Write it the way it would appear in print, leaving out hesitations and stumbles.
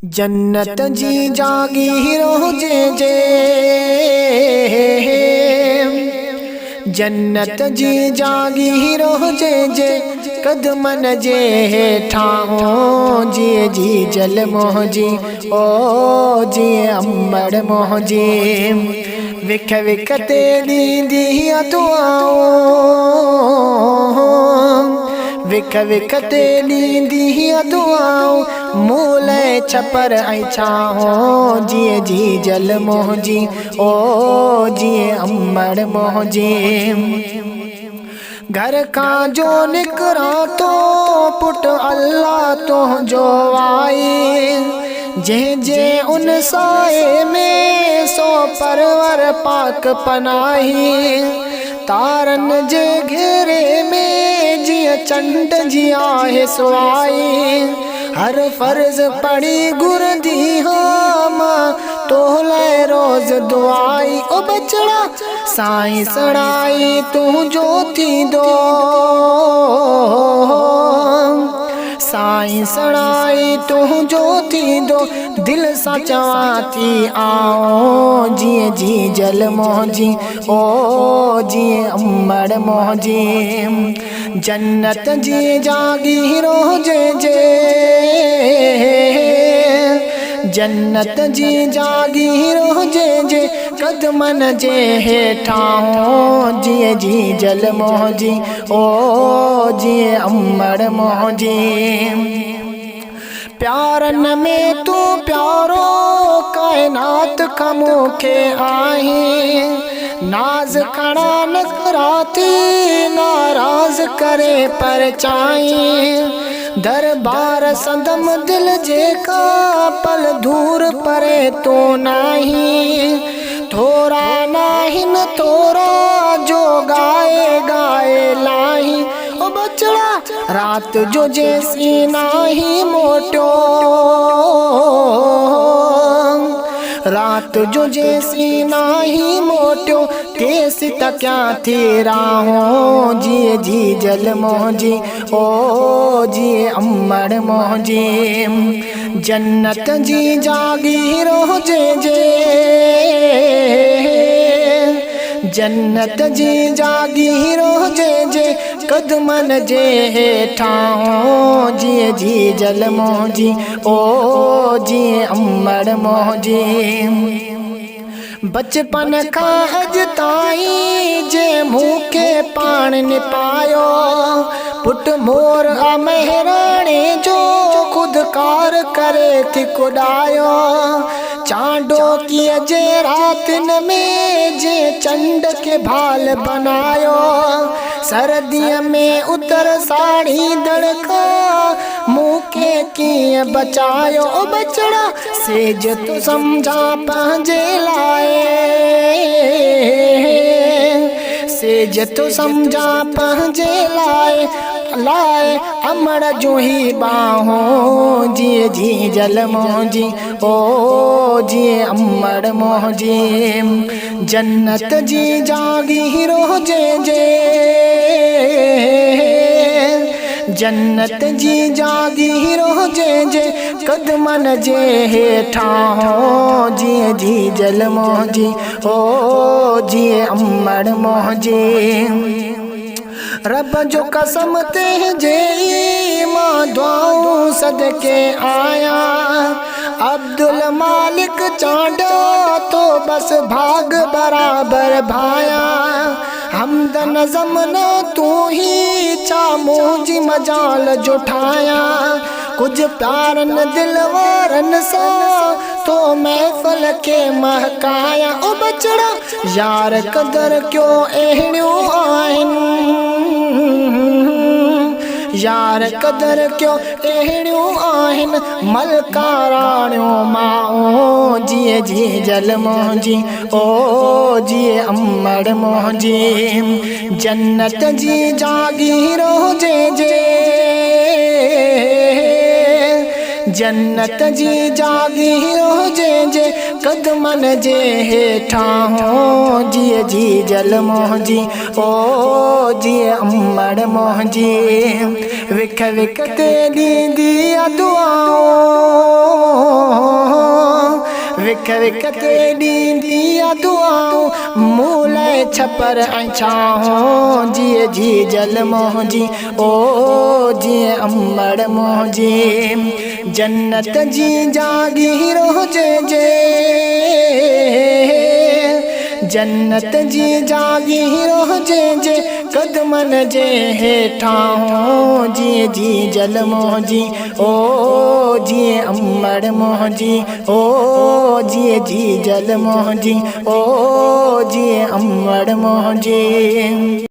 जन्नत जी जागी रोजे जे, जन्नत जी जागी रोजे जे, कदमन जे हेठां जिए जी जल मोहजी, ओ जिए अम्बड़ मोहजी। विख विख ते दी दुआओ, विख विख ते दी दुआओ, मूले छपर ऐं छाओ जिए जी जल मोहजी, ओ जिए अम्बड़ मोहजी। घर का जो निकरा तो पुट अल्लाह तो जो आई, जे जे उन साए में सो परवर पाक पनाही। तारन जे घेरे में जिया चंड जी आहे सुआई, हर फर्ज पड़ी गुर दी हम तोले रोज दुआई। ओ बचड़ा साईं सड़ाई तू जो थी दो, साईं सड़ाई तू जो थी दो, दिल सा चवा थी आओ जिए जी जल मोहजी, ओ जिए अम्बड़ मोहजी। जन्नत जी जागी रोजे जे, जन्नत जी जागी रोजे जे, कदमन जे हेठां जिए जी जल मोहजी, ओ जिए अम्बड़ मोहजी। प्यारन में तू प्यारो कायनात खमू के आई, नाज खड़ा नखराती नाराज करे पर चाई। दरबार सदम दिल जे का पल दूर परे तो नाही, थोड़ा नाहिन थोड़ा जो गाए गाए लाही। ओ बचड़ा रात जो जैसी नाही मोटो, रात जो जैसी नाही मोटो, तेसी तक्या थी राहों जिए जी जल मोहजी, ओ जिए अम्बड़ मोहजी। जन्नत जी जागी रोजे जे, जन्नत जी जागी रोजे जे, कदमन जे हेठां जिए जी जल मोहजी, ओ जिए अम्बड़ मोहजी। बचपन का अज ताई जे मूंखे पाण निपायो, पुट मोर आ मेहराणे जो खुदकार करे थी कुडायो। चांडो किए जे रातिन में जे चंड के भाल बनायो, सर्दियों में उतर साड़ी दड़का मूंखे किए बचायो। ओ बचड़ा सेज तो समझा पंहिंजे लाए, सेज तो समझा पंहिंजे लाए, लाए अमड़ जो ही बाहों जिए जी जल मोहजी, ओ जिए अम्बड़ मोहजी। जन्नत जी जागी रोजे जे, जन्नत जी जागी रोजे जे, कदमन जे हेठां जिए जी जल मोहजी, ओ जिए अम्बड़ मोहजी। रब जो कसम ते जे मां दुआऊं सदके आया, अब्दुल मालिक चांडा तो बस भाग बराबर भाया। हमद नज़म न तू ही चा मुंहिंजी मजाल जुठाया, कुछ प्यारन दिल वारन सा तो महफिल के महकाया। ओ बचड़ा यार कदर क्यों अहिड़ियूं आहिनि, यार कदर क्यों अहिड़ियूं आहिनि, मलका राणियूं माओ जिए जी जल मोहजी, ओ जिए अम्बड़ मोहजी। जन्नत जी जागी रोजे जे, जन्नत जी जागी रोजे जे, कदमन जे हेठां जिए जी जल मोहजी, ओ जिए अम्बड़ मोहजी। विख विख ते दी दुआओ, विख विख ते ॾींदी आ दुआऊं मूल छपर ऐं छाऊं जिए जी जल मोहजी ओ जिए अंबर मोहजी जन्नत जी जागीर हुजे जे जन्नत जी जागीर हुजे जे कदमन जे हेठां जिए जी जल मोहजी ओ जिए अंबर मोहजी ओ जिए जी जल मोहजी ओ जिए अंबर मोहजी।